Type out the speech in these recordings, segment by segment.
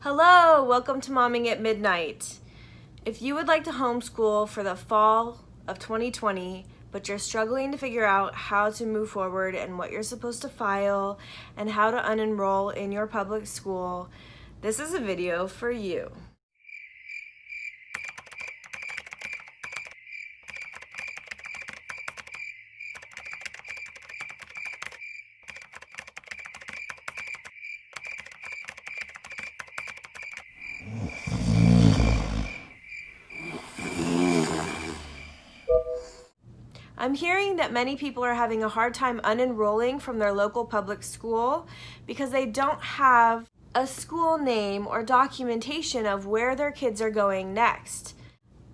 Hello, welcome to Momming at Midnight. If you would like to homeschool for the fall of 2020, but you're struggling to figure out how to move forward and what you're supposed to file and how to unenroll in your public school, this is a video for you. I'm hearing that many people are having a hard time unenrolling from their local public school because they don't have a school name or documentation of where their kids are going next.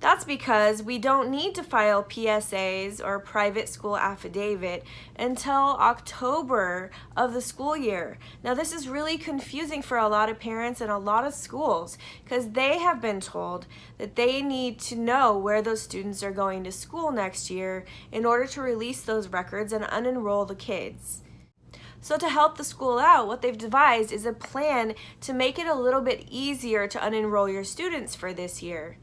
That's because we don't need to file PSAs or private school affidavit until October of the school year. Now this is really confusing for a lot of parents and a lot of schools because they have been told that they need to know where those students are going to school next year in order to release those records and unenroll the kids. So to help the school out, what they've devised is a plan to make it a little bit easier to unenroll your students for this year.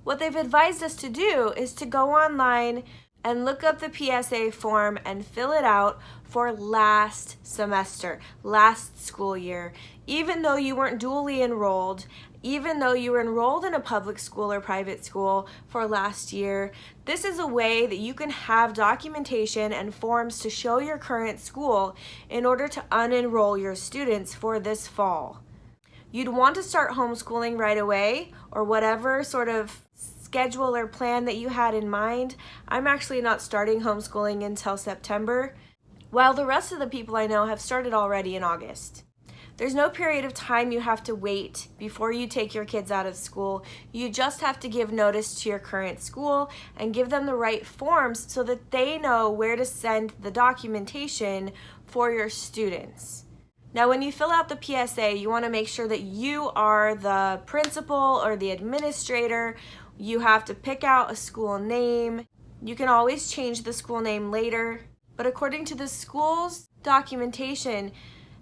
What they've advised us to do is to go online and look up the PSA form and fill it out for last semester, last school year. Even though you weren't dually enrolled, even though you were enrolled in a public school or private school for last year, this is a way that you can have documentation and forms to show your current school in order to unenroll your students for this fall. You'd want to start homeschooling right away, or whatever sort of schedule or plan that you had in mind. I'm actually not starting homeschooling until September, while the rest of the people I know have started already in August. There's no period of time you have to wait before you take your kids out of school. You just have to give notice to your current school and give them the right forms so that they know where to send the documentation for your students. Now, when you fill out the PSA, you want to make sure that you are the principal or the administrator. You have to pick out a school name. You can always change the school name later, but according to the school's documentation,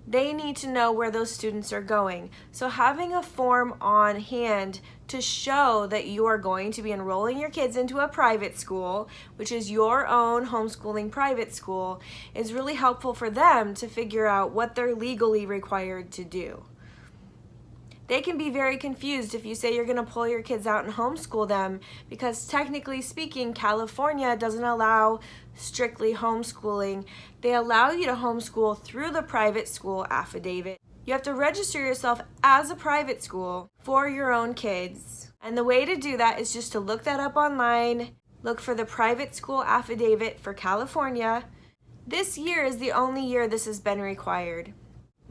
they need to know where those students are going. So having a form on hand to show that you are going to be enrolling your kids into a private school, which is your own homeschooling private school, is really helpful for them to figure out what they're legally required to do. They can be very confused if you say you're going to pull your kids out and homeschool them, because technically speaking, California doesn't allow strictly homeschooling. They allow you to homeschool through the private school affidavit. You have to register yourself as a private school for your own kids. And the way to do that is just to look that up online, look for the private school affidavit for California. This year is the only year this has been required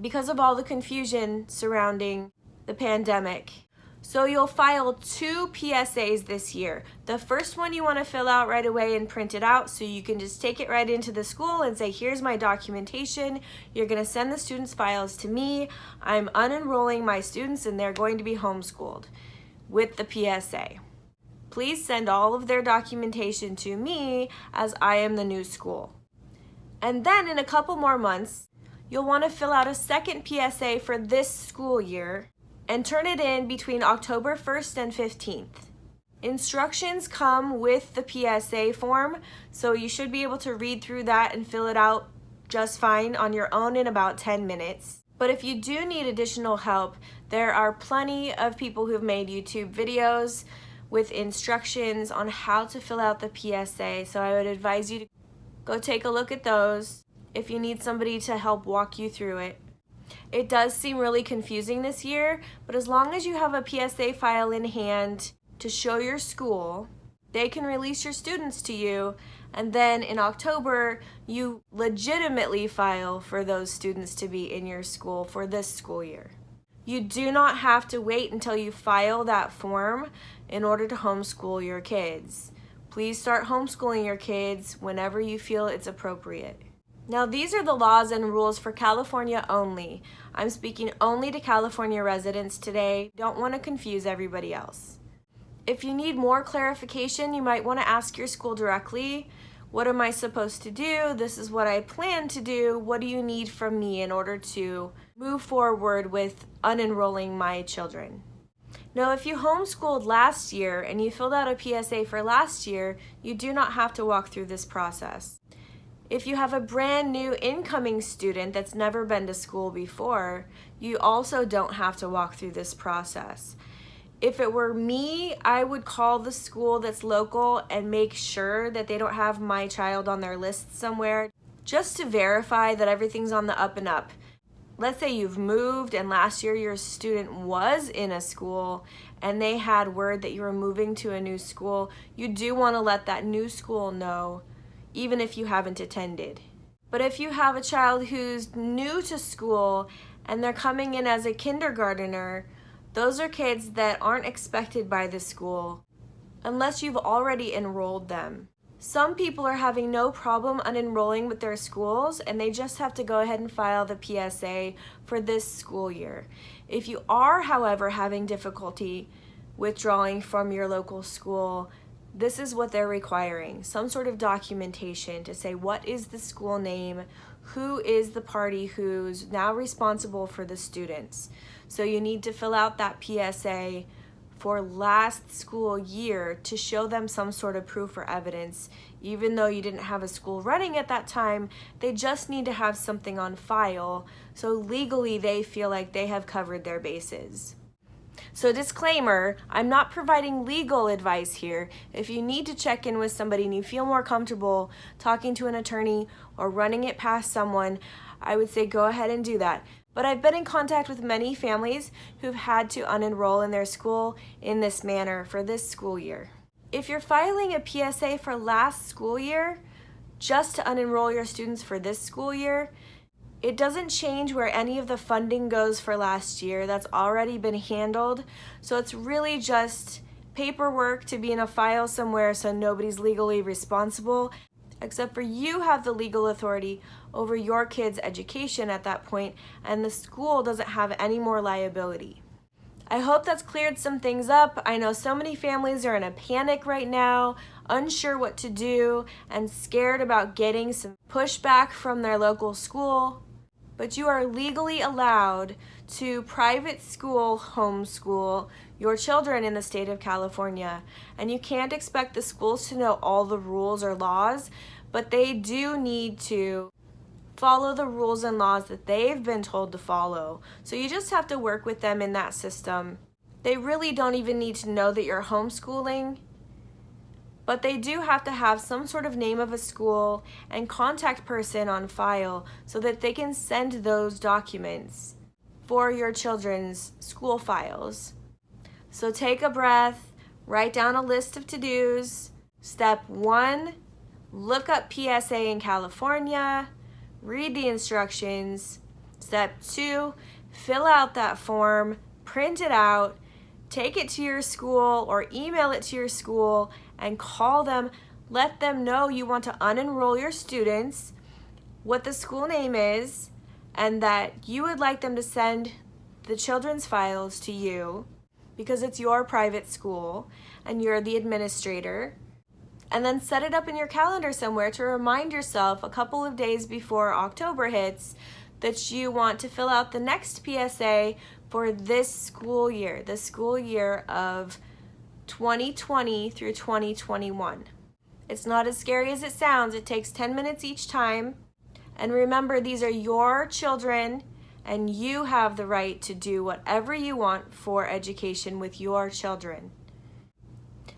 because of all the confusion surrounding the pandemic. So you'll file 2 PSAs this year. The first one you want to fill out right away and print it out so you can just take it right into the school and say, here's my documentation. You're going to send the students' files to me. I'm unenrolling my students and they're going to be homeschooled with the PSA. Please send all of their documentation to me as I am the new school. And then in a couple more months, you'll want to fill out a second PSA for this school year and turn it in between October 1st and 15th. Instructions come with the PSA form, so you should be able to read through that and fill it out just fine on your own in about 10 minutes. But if you do need additional help, there are plenty of people who've made YouTube videos with instructions on how to fill out the PSA, so I would advise you to go take a look at those if you need somebody to help walk you through it. It does seem really confusing this year, but as long as you have a PSA file in hand to show your school, they can release your students to you, and then in October, you legitimately file for those students to be in your school for this school year. You do not have to wait until you file that form in order to homeschool your kids. Please start homeschooling your kids whenever you feel it's appropriate. Now, these are the laws and rules for California only. I'm speaking only to California residents today. Don't want to confuse everybody else. If you need more clarification, you might want to ask your school directly, What am I supposed to do? This is what I plan to do. What do you need from me in order to move forward with unenrolling my children? Now, if you homeschooled last year and you filled out a PSA for last year, you do not have to walk through this process. If you have a brand new incoming student that's never been to school before, you also don't have to walk through this process. If it were me, I would call the school that's local and make sure that they don't have my child on their list somewhere, just to verify that everything's on the up and up. Let's say you've moved and last year your student was in a school and they had word that you were moving to a new school. You do want to let that new school know, even if you haven't attended. But if you have a child who's new to school and they're coming in as a kindergartner, those are kids that aren't expected by the school unless you've already enrolled them. Some people are having no problem unenrolling with their schools and they just have to go ahead and file the PSA for this school year. If you are, however, having difficulty withdrawing from your local school, this is what they're requiring: some sort of documentation to say what is the school name, who is the party who's now responsible for the students. So you need to fill out that PSA for last school year to show them some sort of proof or evidence. Even though you didn't have a school running at that time, they just need to have something on file so legally they feel like they have covered their bases. So disclaimer, I'm not providing legal advice here. If you need to check in with somebody and you feel more comfortable talking to an attorney or running it past someone, I would say go ahead and do that. But I've been in contact with many families who've had to unenroll in their school in this manner for this school year. If you're filing a PSA for last school year, just to unenroll your students for this school year, it doesn't change where any of the funding goes for last year. That's already been handled. So it's really just paperwork to be in a file somewhere so nobody's legally responsible, except for you have the legal authority over your kid's education at that point, and the school doesn't have any more liability. I hope that's cleared some things up. I know so many families are in a panic right now, unsure what to do, and scared about getting some pushback from their local school. But you are legally allowed to private school homeschool your children in the state of California. And you can't expect the schools to know all the rules or laws, but they do need to follow the rules and laws that they've been told to follow. So you just have to work with them in that system. They really don't even need to know that you're homeschooling, but they do have to have some sort of name of a school and contact person on file so that they can send those documents for your children's school files. So take a breath, write down a list of to-dos. Step 1, look up PSA in California, read the instructions. Step 2, fill out that form, print it out, take it to your school or email it to your school and call them. Let them know you want to unenroll your students, what the school name is, and that you would like them to send the children's files to you because it's your private school and you're the administrator. And then set it up in your calendar somewhere to remind yourself a couple of days before October hits that you want to fill out the next PSA for this school year, the school year of 2020 through 2021. It's not as scary as it sounds. It takes 10 minutes each time. And remember, these are your children and you have the right to do whatever you want for education with your children.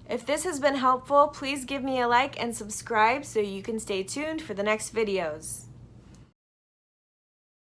If this has been helpful, please give me a like and subscribe so you can stay tuned for the next videos.